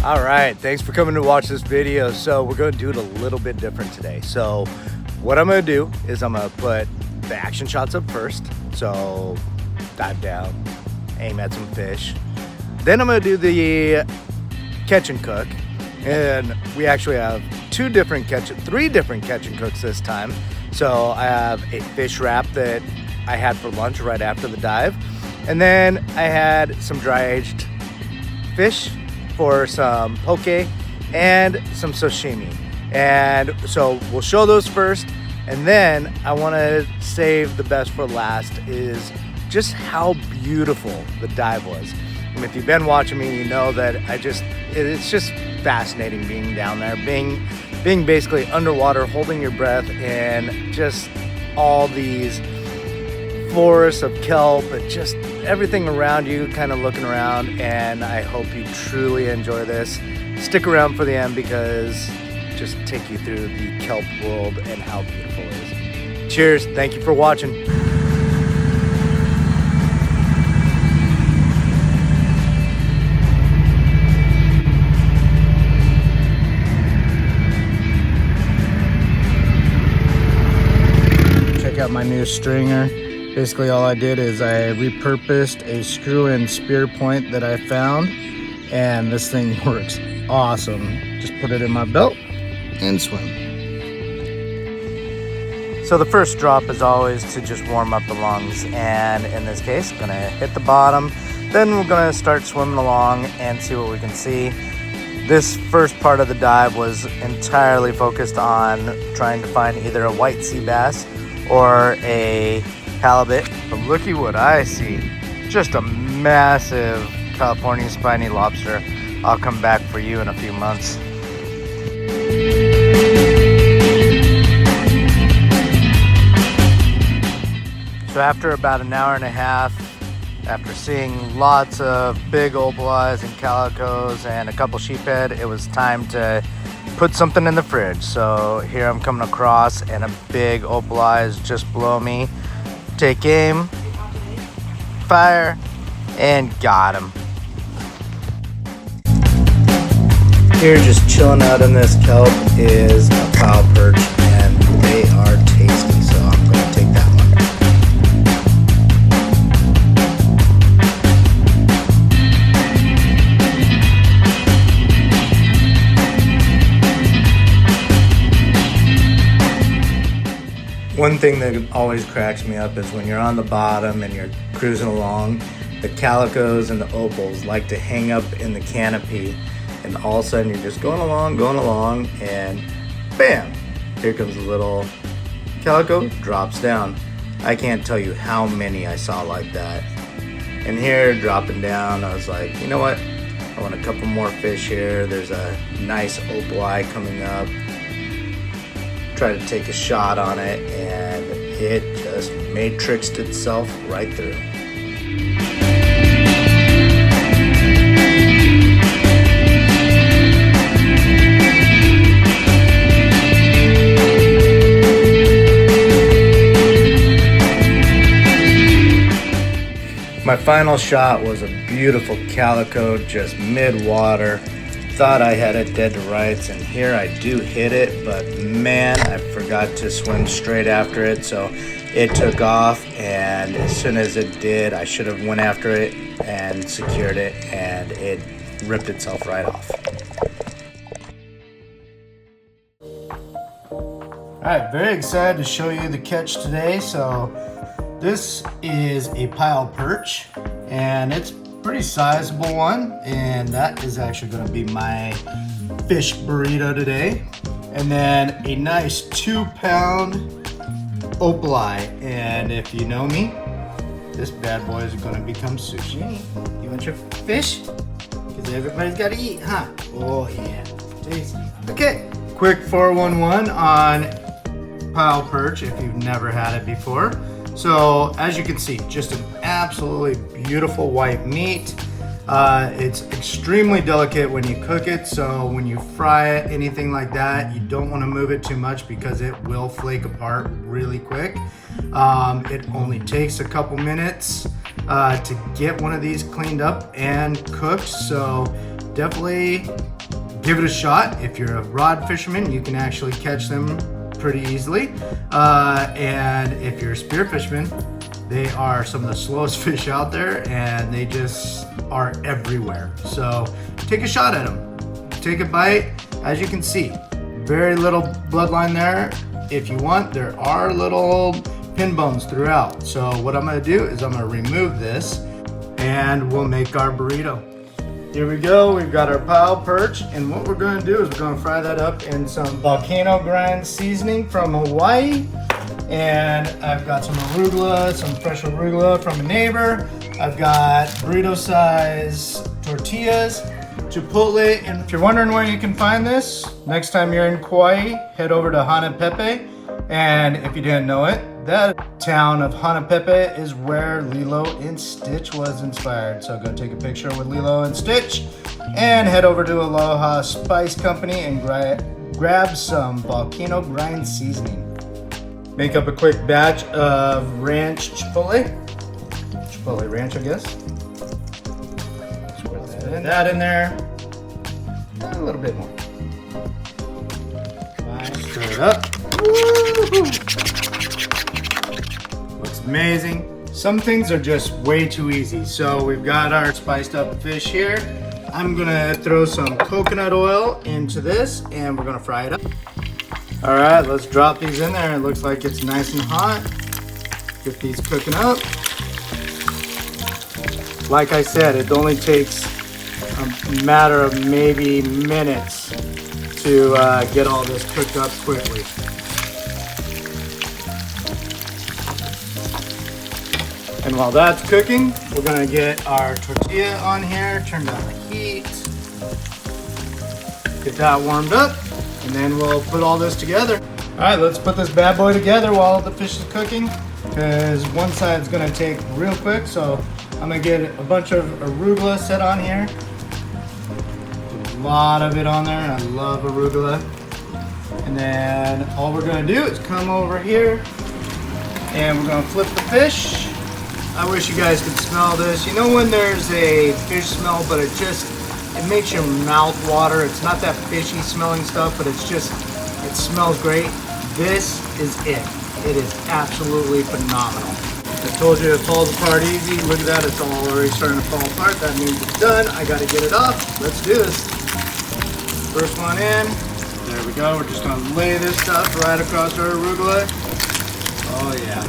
All right, thanks for coming to watch this video. So we're going to do it a little bit different today. So what I'm going to do is I'm going to put the action shots up first. So dive down, aim at some fish. Then I'm going to do the catch and cook. And we actually have three different catch and cooks this time. So I have a fish wrap that I had for lunch right after the dive. And then I had some dry aged fish for some poke and some sashimi. And so we'll show those first, and then I want to save the best for last is just how beautiful the dive was. And if you've been watching me, you know that it's just fascinating being down there, being basically underwater, holding your breath, and just all these forests of kelp and just everything around you, kind of looking around. And I hope you truly enjoy this. Stick around for the end because just take you through the kelp world and how beautiful it is. Cheers. Thank you for watching. Check out my new stringer. Basically all I did is I repurposed a screw-in spear point that I found, and this thing works awesome. Just put it in my belt and swim. So the first drop is always to just warm up the lungs, and in this case, I'm gonna hit the bottom, then we're gonna start swimming along and see what we can see. This first part of the dive was entirely focused on trying to find either a white sea bass or a halibut, but looky what I see. Just a massive California spiny lobster. I'll come back for you in a few months. So after about an hour and a half, after seeing lots of big opal eyes and calicos and a couple sheephead, it was time to put something in the fridge. So here I'm coming across and a big opal eyes just below me. Take aim, fire, and got him. Here, just chilling out in this kelp, is a pile perch, and they are tasty, so I'm going to take that one. One thing that always cracks me up is when you're on the bottom and you're cruising along, the calicos and the opals like to hang up in the canopy, and all of a sudden you're just going along, and bam! Here comes a little calico, drops down. I can't tell you how many I saw like that. And here, dropping down, I was like, you know what? I want a couple more fish here. There's a nice opal eye coming up. Try to take a shot on it, and it just matrixed itself right through. My final shot was a beautiful calico, just mid-water. Thought I had it dead to rights, and here I do hit it, but man, I forgot to swim straight after it, so it took off, and as soon as it did, I should have went after it and secured it, and it ripped itself right off. Alright, very excited to show you the catch today. So this is a pile perch, and it's pretty sizable one, and that is actually going to be my fish burrito today. And then a nice 2-pound opal eye, and if you know me, this bad boy is going to become sushi. You want your fish? Because everybody's got to eat, huh? Oh yeah, tasty. Okay, quick 411 on pile perch if you've never had it before. So as you can see, just an absolutely beautiful white meat. It's extremely delicate when you cook it, so when you fry it, anything like that, you don't want to move it too much because it will flake apart really quick. It only takes a couple minutes to get one of these cleaned up and cooked, so definitely give it a shot. If you're a rod fisherman, you can actually catch them pretty easily. And if you're a spear fisherman, they are some of the slowest fish out there, and they just are everywhere. So take a shot at them. Take a bite. As you can see, very little bloodline there. If you want, there are little pin bones throughout. So what I'm gonna do is I'm gonna remove this and we'll make our burrito. Here we go, we've got our pile perch, and what we're gonna do is we're gonna fry that up in some volcano grind seasoning from Hawaii. And I've got some arugula, some fresh arugula from a neighbor. I've got burrito size tortillas, chipotle, and if you're wondering where you can find this, next time you're in Kauai, head over to Hanapepe. And if you didn't know it, that town of Hanapepe is where Lilo and Stitch was inspired. So go take a picture with Lilo and Stitch and head over to Aloha Spice Company and grab some volcano grind seasoning. Make up a quick batch of ranch chipotle ranch, I guess. Put that in there. A little bit more. Stir it up. Woo-hoo. Looks amazing. Some things are just way too easy. So we've got our spiced up fish here. I'm gonna throw some coconut oil into this and we're gonna fry it up. All right, let's drop these in there. It looks like it's nice and hot. Get these cooking up. Like I said, it only takes a matter of maybe minutes to get all this cooked up quickly. And while that's cooking, we're gonna get our tortilla on here, turn down the heat, get that warmed up, and then we'll put all this together. All right, let's put this bad boy together while the fish is cooking, because one side's gonna take real quick. So I'm gonna get a bunch of arugula set on here. A lot of it on there, and I love arugula. And then all we're gonna do is come over here and we're gonna flip the fish. I wish you guys could smell this. You know when there's a fish smell, but it makes your mouth water. It's not that fishy smelling stuff, but it smells great. This is it. It is absolutely phenomenal. I told you it falls apart easy. Look at that, it's all already starting to fall apart. That means it's done. I gotta get it off. Let's do this. First one in. There we go. We're just gonna lay this stuff right across our arugula. Oh yeah.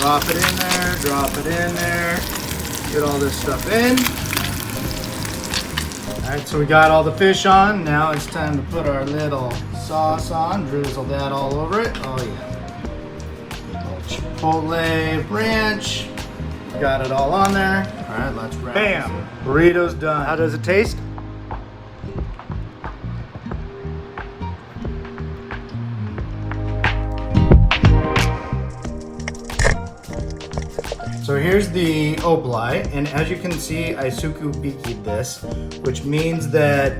Drop it in there, drop it in there. Get all this stuff in. All right, so we got all the fish on. Now it's time to put our little sauce on. Drizzle that all over it. Oh yeah. Little chipotle ranch. Got it all on there. All right, let's wrap. Bam! Burrito's done. How does it taste? So here's the opalai, and as you can see, I sukubiki'd this, which means that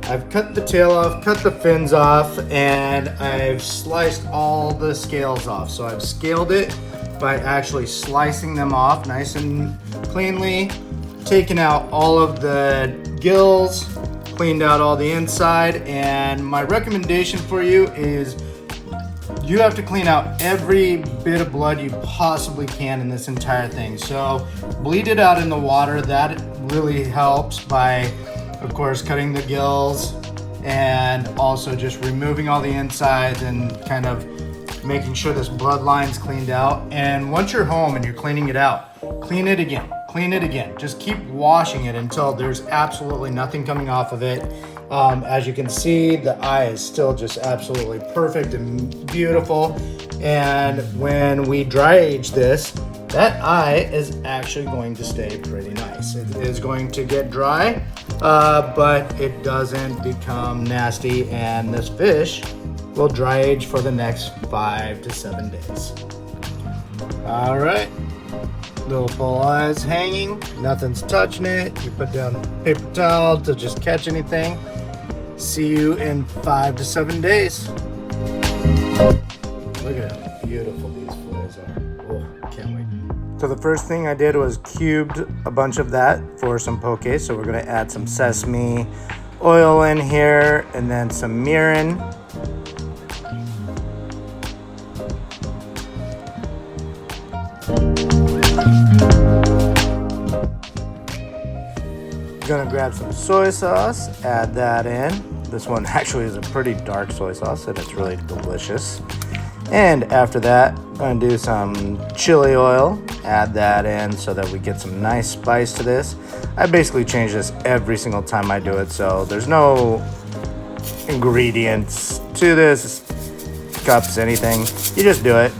I've cut the tail off, cut the fins off, and I've sliced all the scales off. So I've scaled it by actually slicing them off nice and cleanly, taken out all of the gills, cleaned out all the inside, and my recommendation for you is you have to clean out every bit of blood you possibly can in this entire thing. So bleed it out in the water. That really helps by, of course, cutting the gills and also just removing all the insides and kind of making sure this bloodline's cleaned out. And once you're home and you're cleaning it out, clean it again, clean it again. Just keep washing it until there's absolutely nothing coming off of it. As you can see, the eye is still just absolutely perfect and beautiful. And when we dry age this, that eye is actually going to stay pretty nice. It is going to get dry, but it doesn't become nasty, and this fish will dry age for the next 5 to 7 days. All right. Little full eyes hanging, nothing's touching it. You put down paper towel to just catch anything. See you in 5 to 7 days. Look at how beautiful these fillets are. Oh, can't wait. So the first thing I did was cubed a bunch of that for some poke. So we're gonna add some sesame oil in here and then some mirin. Gonna grab some soy sauce, add that in. This one actually is a pretty dark soy sauce and it's really delicious. And after that, I'm gonna do some chili oil, add that in so that we get some nice spice to this. I basically change this every single time I do it, so there's no ingredients to this, cups, anything. You just do it.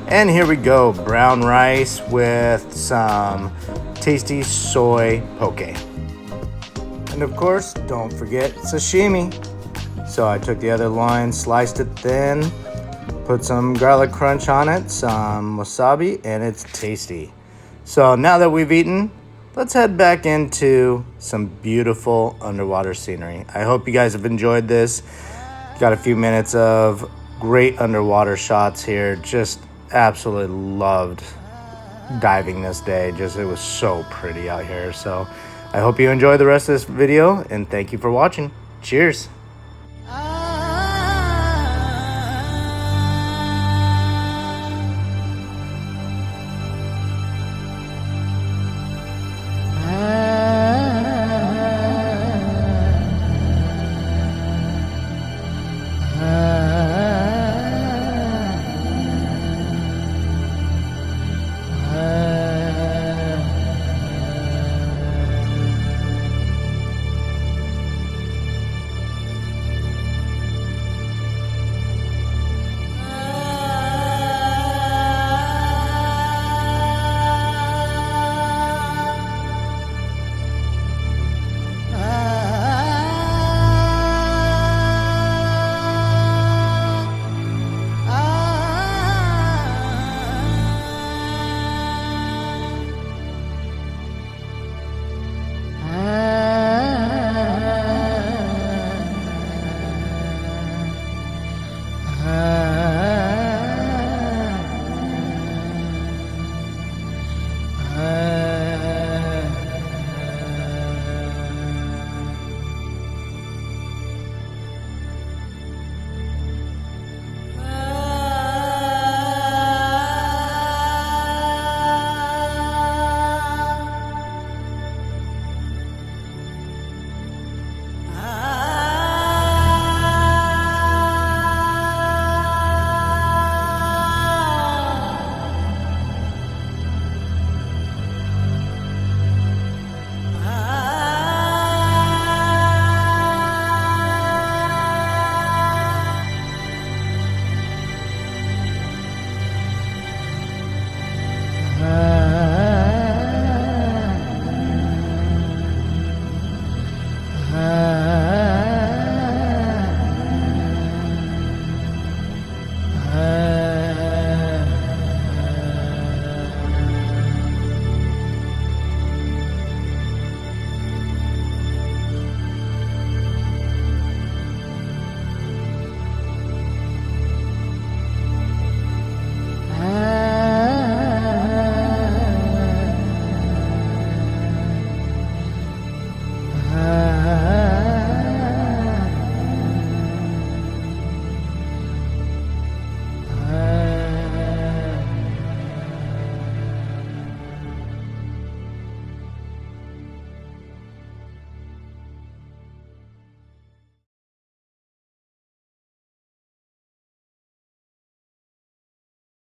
And here we go, brown rice with some tasty soy poke. And of course, don't forget sashimi. So I took the other loin, sliced it thin, put some garlic crunch on it, some wasabi, and it's tasty. So now that we've eaten, let's head back into some beautiful underwater scenery. I hope you guys have enjoyed this. Got a few minutes of great underwater shots here. Just absolutely loved diving this day. It was so pretty out here. So I hope you enjoy the rest of this video and thank you for watching. Cheers.